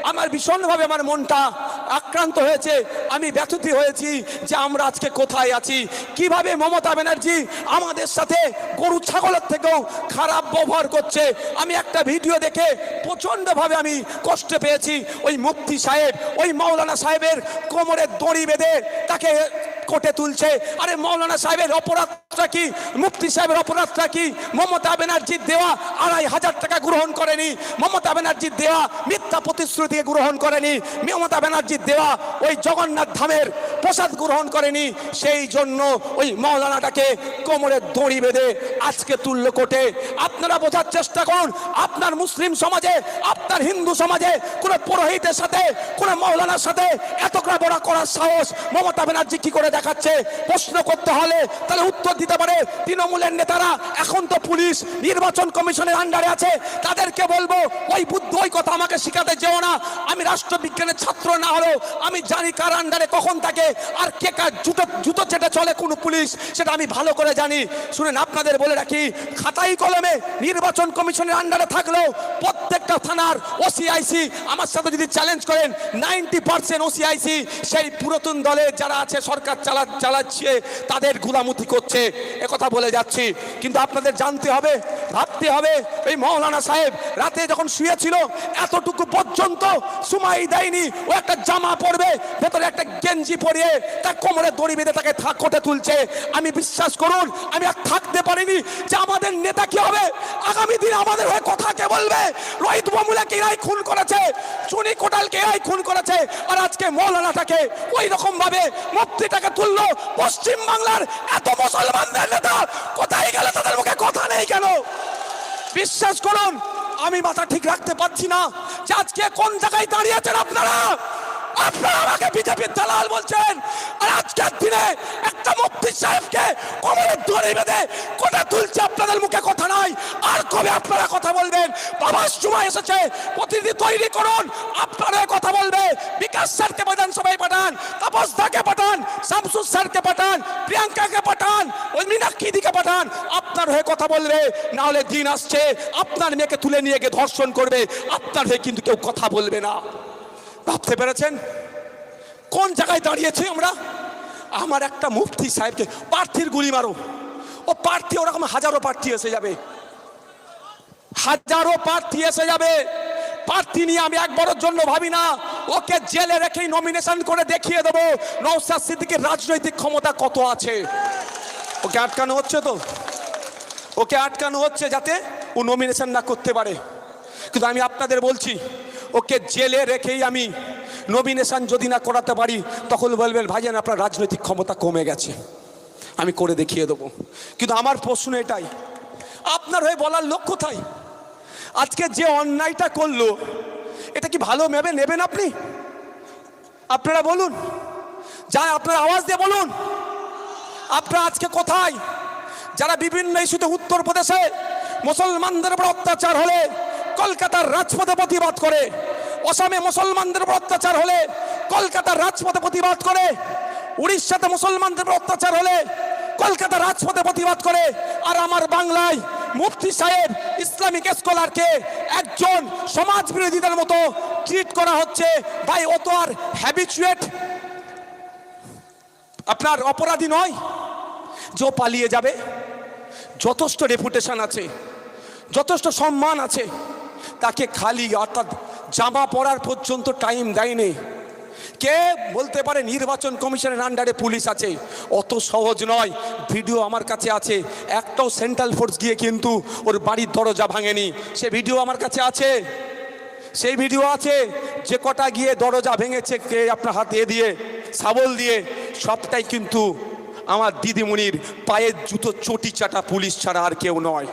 আমার ভীষণভাবে আমার মনটা আক্রান্ত হয়েছে, আমি ব্যথিত হয়েছি যে আমরা আজকে কোথায় আছি, কিভাবে মমতা ব্যানার্জি আমাদের সাথে গরু ছাগলের থেকেও খারাপ ব্যবহার করছে। আমি একটা ভিডিও দেখে প্রচণ্ডভাবে আমি কষ্ট পেয়েছি। ওই মুফতি সাহেব, ওই মাওলানা সাহেবের কোমরে দড়ি বেঁধে তাকে কোর্টে তুলছে। আরে মাওলানা সাহেবের অপরাধটা কি, মুফতি সাহেবের অপরাধটা কি? মমতা ব্যানার্জির দেওয়া ২৫০০ টাকা গ্রহণ করেনি, মমতা ব্যানার্জির দেওয়া মিথ্যা প্রতিশ্রুতি গ্রহণ করেনি, মমতা ব্যানার্জির দেওয়া ওই জগন্নাথ ধামের প্রসাদ গ্রহণ করেনি। সেই জন্য ওই মাওলানাটাকে কোমরে দড়ি বেঁধে আজকে তুলল কোর্টে। আপনারা বোঝার চেষ্টা করুন, আপনার মুসলিম সমাজে, আপনার হিন্দু সমাজে কোন পুরোহিতের সাথে, কোন মাওলানার সাথে এতটা বড় করার সাহস মমতা ব্যানার্জি কি করে দেখাচ্ছে? প্রশ্ন করতে হলে তাহলে উত্তর দিতে পারে তৃণমূলের নেতারা। এখন তো পুলিশ নির্বাচন কমিশনের আন্ডারে আছে, তাদেরকে বলবো ওই বুদ্ধ ওই কথা আমাকে শিখাতে যেও না। আমি রাষ্ট্রবিজ্ঞানের ছাত্র না হলেও আমি জানি কার আন্ডারে কখন থাকে আর কে কার জুতো চেটে চলে কোন পুলিশ, সেটা আমি ভালো করে জানি। শুনেন, আপনাদের বলে রাখি, খাতাই কলমে নির্বাচন কমিশনের আন্ডারে থাকলেও প্রত্যেকটা থানার ওসিআইসি আমার সাথে যদি চ্যালেঞ্জ করেন 90% ওসিআইসি সেই পুরাতন দলে যারা আছে, সরকার চালাচ্ছে, তাদের গুলামতি করছে, একথা বলে যাচ্ছি। কিন্তু আপনাদের জানতে হবে, ভাবতে হবে, এই মাওলানা সাহেব রাতে যখন শুয়েছিল এতটুকু পর্যন্ত সময় দেয়নি। ও একটা জামা পরবে, ভেতরে একটা গেঞ্জি পরিয়ে তার কোমরে দড়ি বেঁধে তাকে কোর্টে তুলছে। আমি বিশ্বাস করুন, আমি আর থাকতে পারিনি যে আমাদের নেতা কি হবে, আগামী দিনে আমাদের হয়ে কথা কে বলবে? রোহিত বামুলাকে এরাই খুন করেছে, চুনি কোটালকে এরাই খুন করেছে, আর আজকে মাওলানাটাকে ওই রকম ভাবে মুফতিটাকে তুললো। পশ্চিম বাংলার এত মুসলমানদের নেতা কোথায় গেল? তাদের মুখে কথা নেই কেন? বিশ্বাস করুন, আমি মাথা ঠিক রাখতে পারছি না যে আজকে কোন জায়গায় দাঁড়িয়েছেন আপনারা। আপনারা আমাকে বিজেপির দালাল বলছেন, আর আজকের দিনে একটা মুফতি সাহেবকে কোমরে দড়ি বেঁধে কোটা তুলছে, আপনাদের মুখে কথা নাই। আর কবে আপনারা কথা বলবেন? বাবার সময় এসেছে, প্রতিনিধি তৈরি করুন, আপনারা কথা বলবে। বিকাশ স্যারকে পাঠান, সবাই পাঠান, তাপস দাকে পাঠান, শামসুর স্যারকে পাঠান, প্রিয়াঙ্কাকে পাঠান, ওই মীনাক্ষীদিকে পাঠান, আপনার হয়ে কথা বলবে। না হলে দিন আসছে আপনার মেয়েকে তুলে নিয়ে গিয়ে ধর্ষণ করবে, আপনার হয়ে কিন্তু কেউ কথা বলবে না। ভাবতে পেরেছেন কোন জায়গায় দাঁড়িয়েছি আমরা? আমার একটা মুফতি সাহেবকে প্রার্থীর গুলি মারো, ও প্রার্থী ওরকম হাজারো প্রার্থী এসে যাবে, হাজারো প্রার্থী এসে যাবে। প্রার্থী নিয়ে আমি একবারের জন্য ভাবি না। ওকে জেলে রেখেই নমিনেশন করে দেখিয়ে দেবো নওশাদ সিদ্দিকীর রাজনৈতিক ক্ষমতা কত আছে। ওকে আটকানো হচ্ছে, তো ওকে আটকানো হচ্ছে যাতে ও নমিনেশন না করতে পারে। কিন্তু আমি আপনাদের বলছি, ওকে জেলে রেখেই আমি নমিনেশন যদি না করাতে পারি, তখন বলবেন ভাইজান আপনার রাজনৈতিক ক্ষমতা কমে গেছে, আমি করে দেখিয়ে দেবো। কিন্তু আমার প্রশ্ন এটাই, আপনার হয়ে বলার লোক কোথায়? আজকে যে অন্যায়টা করলো, এটা কি ভালো ভেবে নেবেন আপনি? আপনারা বলুন, যা আপনারা আওয়াজ দিয়ে বলুন, আপনারা আজকে কোথায়? যারা বিভিন্ন ইস্যুতে উত্তরপ্রদেশে মুসলমানদের উপর অত্যাচার হলে কলকাতার রাজপথে প্রতিবাদ করে, অসমে মুসলমানদের উপর অত্যাচার হলে কলকাতার রাজপথে প্রতিবাদ করে, উড়িষ্যাতে মুসলমানদের উপর অত্যাচার হলে কলকাতার রাজপথে প্রতিবাদ করে, আর আমার বাংলায় মুফতি সাহেব ইসলামিক স্কলারকে একজন সমাজ বিরোধীদের মতো ট্রিট করা হচ্ছে। ভাই, ও তো আর হ্যাবিচুয়েট আপনার অপরাধী নয় যে ও পালিয়ে যাবে। যথেষ্ট রেপুটেশন আছে, যথেষ্ট সম্মান আছে, তাকে খালি অর্থাৎ জামা পরার পর্যন্ত টাইম দেয়নি। কে বলতে পারে নির্বাচন কমিশনের আন্ডারে পুলিশ আছে? অত সহজ নয়। ভিডিও আমার কাছে আছে, একটাও সেন্ট্রাল ফোর্স গিয়ে কিন্তু ওর বাড়ির দরজা ভাঙেনি। সে ভিডিও আমার কাছে আছে, সেই ভিডিও আছে যে কটা গিয়ে দরজা ভেঙেছে কে আপনার হাতে দিয়ে শাবল দিয়ে, সবটাই কিন্তু আমার দিদিমণির পায়ের জুতো চটি চাটা পুলিশ ছাড়া আর কেউ নয়।